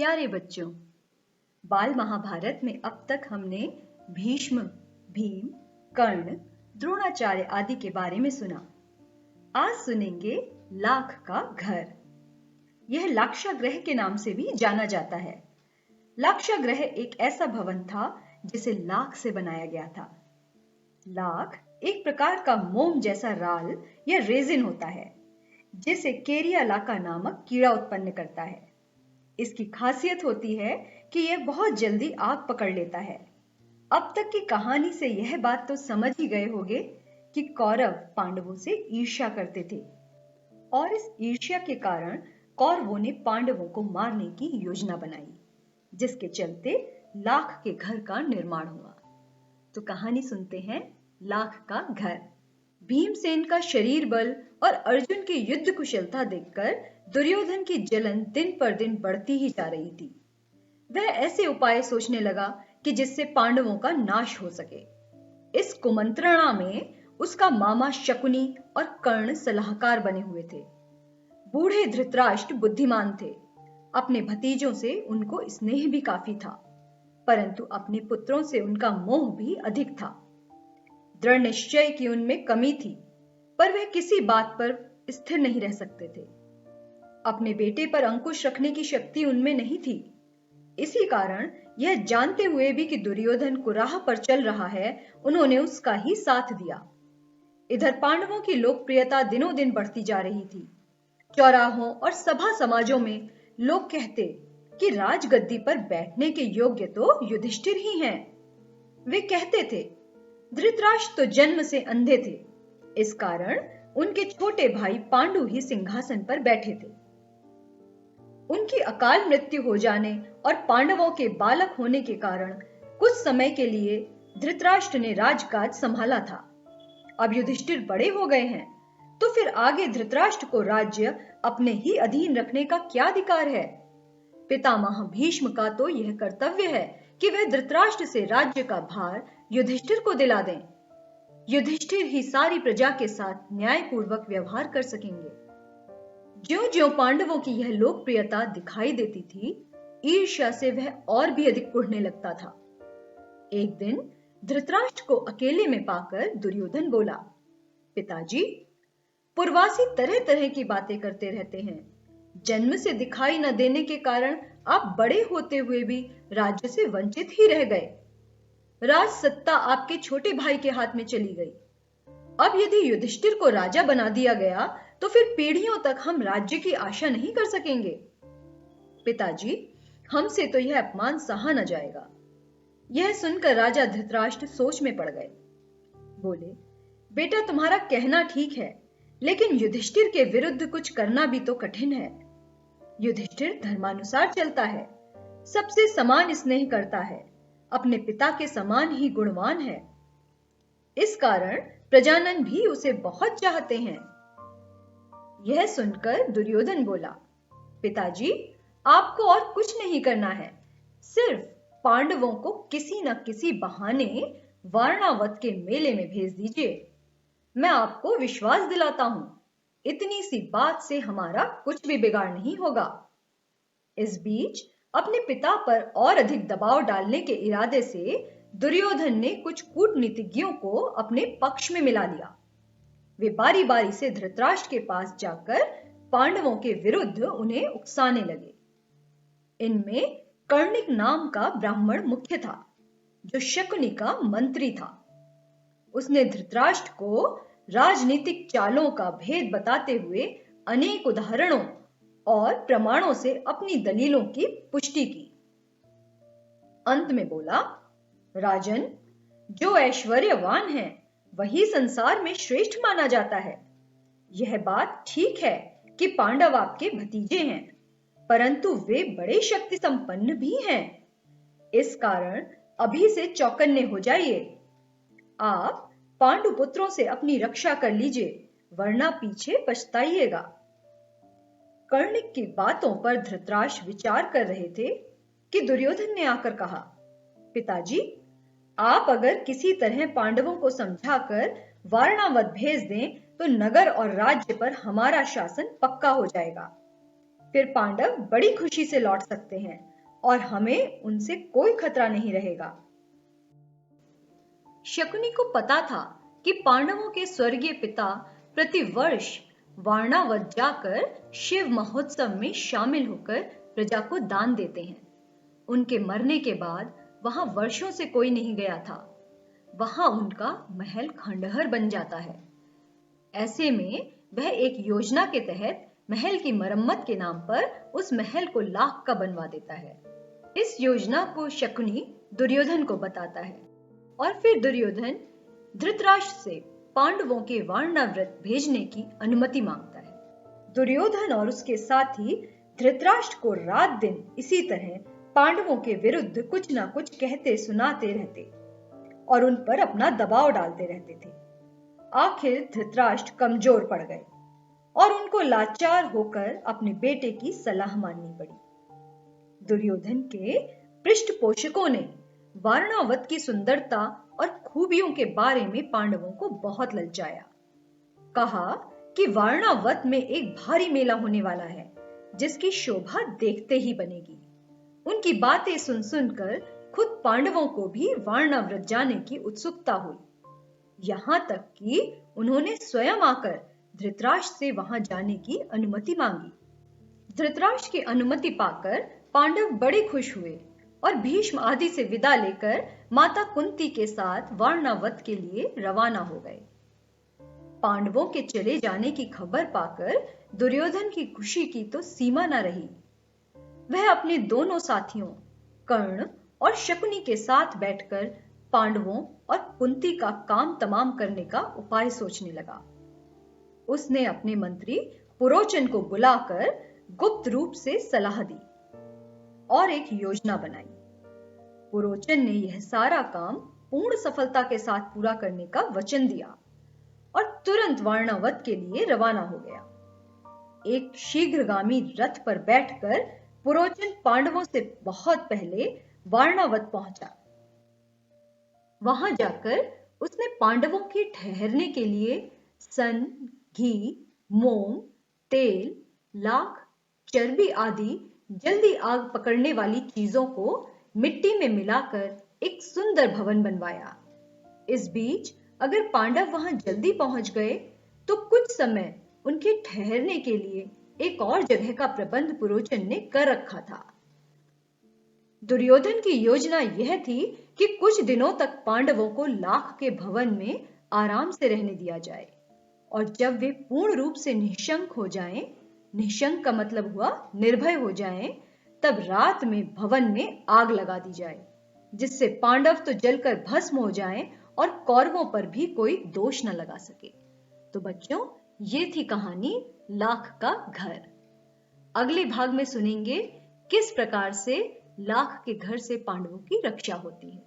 प्यारे बच्चों, बाल महाभारत में अब तक हमने भीष्म, भीम, कर्ण, द्रोणाचार्य आदि के बारे में सुना। आज सुनेंगे लाख का घर। यह लाक्षागृह के नाम से भी जाना जाता है। लाक्षागृह एक ऐसा भवन था जिसे लाख से बनाया गया था। लाख एक प्रकार का मोम जैसा राल या रेजिन होता है, जिसे केरिया लाका नामक कीड़ा उत्पन्न करता है। इसकी खासियत होती है कि यह बहुत जल्दी आग पकड़ लेता है। अब तक की कहानी से यह बात तो समझ ही गए होंगे कि कौरव पांडवों से ईर्ष्या करते थे और इस ईर्ष्या के कारण कौरवों ने पांडवों को मारने की योजना बनाई, जिसके चलते लाख के घर का निर्माण हुआ। तो कहानी सुनते हैं लाख का घर। भीमसेन का शरीर बल और अर्जुन की युद्ध कुशलता देखकर दुर्योधन की जलन दिन पर दिन बढ़ती ही जा रही थी। वह ऐसे उपाय सोचने लगा कि जिससे पांडवों का नाश हो सके। इस कुमंत्रणा में उसका मामा शकुनी और कर्ण सलाहकार बने हुए थे। बूढ़े धृतराष्ट्र बुद्धिमान थे। अपने भतीजों से उनको स्नेह भी काफी था, परंतु अपने पुत्रों से उनका मोह भी अधिक था। दृढ़ निश्चय की उनमें कमी थी, पर वह किसी बात पर स्थिर नहीं रह सकते थे। अपने बेटे पर अंकुश रखने की शक्ति उनमें नहीं थी। इसी कारण यह जानते हुए भी कि दुर्योधन कुराह पर चल रहा है, उन्होंने उसका ही साथ दिया। इधर पांडवों की लोकप्रियता दिनों दिन बढ़ती जा रही थी। चौराहों और सभा समाजों में लोग कहते कि राजगद्दी पर बैठने के योग्य तो युधिष्ठिर ही हैं। वे कहते थे धृतराष्ट्र तो जन्म से अंधे थे, इस कारण उनके छोटे भाई पांडु ही सिंहासन पर बैठे थे। उनकी अकाल मृत्यु हो जाने और पांडवों के बालक होने के कारण कुछ समय के लिए धृतराष्ट्र ने राजकाज संभाला था। अब युधिष्ठिर बड़े हो गए हैं, तो फिर आगे धृतराष्ट्र को राज्य अपने ही अधीन रखने का क्या अधिकार है? पितामह भीष्म का तो यह कर्तव्य है कि वह धृतराष्ट्र से राज्य का भार युधिष्ठिर को दिला दें। युधिष्ठिर ही सारी प्रजा के साथ न्यायपूर्वक व्यवहार कर सकेंगे। ज्यों-ज्यों पांडवों की यह लोकप्रियता दिखाई देती थी, ईर्ष्या से वह और भी अधिक बढ़ने लगता था। एक दिन धृतराष्ट्र को अकेले में पाकर दुर्योधन बोला, पिताजी, पूर्वासी तरह तरह की बातें करते रहते हैं। जन्म से दिखाई न देने के कारण आप बड़े होते हुए भी राज्य से वंचित ही रह गए। राज सत्ता आपके छोटे भाई के हाथ में चली गई। अब यदि युधिष्ठिर को राजा बना दिया गया तो फिर पीढ़ियों तक हम राज्य की आशा नहीं कर सकेंगे। पिताजी, हमसे तो यह अपमान सहा न जाएगा। यह सुनकर राजा धृतराष्ट्र सोच में पड़ गए। बोले, बेटा, तुम्हारा कहना ठीक है, लेकिन युधिष्ठिर के विरुद्ध कुछ करना भी तो कठिन है। युधिष्ठिर धर्मानुसार चलता है, सबसे समान स्नेह करता है, अपने पिता के समान ही गुणवान है। इस कारण प्रजानन भी उसे बहुत चाहते हैं। यह सुनकर दुर्योधन बोला, पिताजी, आपको और कुछ नहीं करना है, सिर्फ पांडवों को किसी न किसी बहाने वारणावत के मेले में भेज दीजिए। मैं आपको विश्वास दिलाता हूं, इतनी सी बात से हमारा कुछ भी बिगाड़ नहीं होगा। इस बीच अपने पिता पर और अधिक दबाव डालने के इरादे से दुर्योधन ने कुछ कूटनीतिज्ञों को अपने पक्ष में मिला लिया। वे बारी बारी से धृतराष्ट्र के पास जाकर पांडवों के विरुद्ध उन्हें उकसाने लगे। इनमें कर्णिक नाम का ब्राह्मण मुख्य था, जो शकुनी का मंत्री था। उसने धृतराष्ट्र को राजनीतिक चालों का भेद बताते हुए अनेक उदाहरणों और प्रमाणों से अपनी दलीलों की पुष्टि की। अंत में बोला, राजन, जो ऐश्वर्यवान है वही संसार में श्रेष्ठ माना जाता है। यह बात ठीक है कि पांडव आपके भतीजे हैं, परंतु वे बड़े शक्ति संपन्न भी हैं। इस कारण अभी से चौकन्ने हो जाइए। आप पांडु पुत्रों से अपनी रक्षा कर लीजिए, वरना पीछे पछताइएगा। कर्णिक की बातों पर धृतराष्ट्र विचार कर रहे थे कि दुर्योधन ने आकर कहा, पिताजी, आप अगर किसी तरह पांडवों को समझाकर वारणावत भेज दें तो नगर और राज्य पर हमारा शासन पक्का हो जाएगा। फिर पांडव बड़ी खुशी से लौट सकते हैं और हमें उनसे कोई खतरा नहीं रहेगा। शकुनी को पता था कि पांडवों के स्वर्गीय पिता प्रतिवर्ष वारणावत जाकर शिव महोत्सव में शामिल होकर प्रजा को दान देते हैं। उनके मरने के बाद वहां वर्षों से कोई नहीं गया था। वहां उनका महल खंडहर बन जाता है। ऐसे में वह एक योजना के तहत महल की मरम्मत के नाम पर उस महल को लाख का बनवा देता है। इस योजना को शकुनी दुर्योधन को बताता है और फिर दुर्योधन धृतराष्ट्र से पांडवों के वारणाव्रत भेजने की अनुमति मांगता है। दुर्योधन और उसके साथी धृतराष्ट्र को रात दिन इसी तरह पांडवों के विरुद्ध कुछ ना कुछ कहते सुनाते रहते और उन पर अपना दबाव डालते रहते थे। आखिर धृतराष्ट्र कमजोर पड़ गए और उनको लाचार होकर अपने बेटे की सलाह माननी पड़ी। दुर्योधन के पृष्ठपोषकों ने वारणावत की सुंदरता और खूबियों के बारे में पांडवों को बहुत ललचाया। कहा कि वारणावत में एक भारी मेला होने वाला है जिसकी शोभा देखते ही बनेगी। उनकी बातें सुन सुनकर खुद पांडवों को भी वारणाव्रत जाने की उत्सुकता हुई। यहां तक कि उन्होंने स्वयं आकर धृतराष्ट्र से वहां जाने की अनुमति मांगी। धृतराष्ट्र की अनुमति पाकर पांडव बड़े खुश हुए और भीष्म आदि से विदा लेकर माता कुंती के साथ वारणावत के लिए रवाना हो गए। पांडवों के चले जाने की खबर पाकर दुर्योधन की खुशी की तो सीमा न रही। वह अपने दोनों साथियों कर्ण और शकुनी के साथ बैठकर पांडवों और कुंती का काम तमाम करने का उपाय सोचने लगा। उसने अपने मंत्री पुरोचन को बुलाकर गुप्त रूप से सलाह दी और एक योजना बनाई। पुरोचन ने यह सारा काम पूर्ण सफलता के साथ पूरा करने का वचन दिया और तुरंत वारणावत के लिए रवाना हो गया। एक शीघ्रगामी रथ पर बैठकर पुरोचन पांडवों से बहुत पहले वारणावत पहुंचा। वहां जाकर उसने पांडवों के ठहरने के लिए सन, घी, मोम, तेल, लाख, चर्बी आदि जल्दी आग पकड़ने वाली चीजों को मिट्टी में मिलाकर एक सुंदर भवन बनवाया। इस बीच अगर पांडव वहां जल्दी पहुंच गए तो कुछ समय उनके ठहरने के लिए एक और जगह का प्रबंध पुरोचन ने कर रखा था। दुर्योधन की योजना यह थी कि कुछ दिनों तक पांडवों को लाख के भवन में आराम से रहने दिया जाए और जब वे पूर्ण रूप से निशंक हो जाएं, निशंक का मतलब हुआ निर्भय हो जाएं, तब रात में भवन में आग लगा दी जाए जिससे पांडव तो जलकर भस्म हो जाएं और कौरवों पर भी कोई दोष न लगा सके। तो बच्चों, ये थी कहानी लाख का घर। अगले भाग में सुनेंगे किस प्रकार से लाख के घर से पांडवों की रक्षा होती है।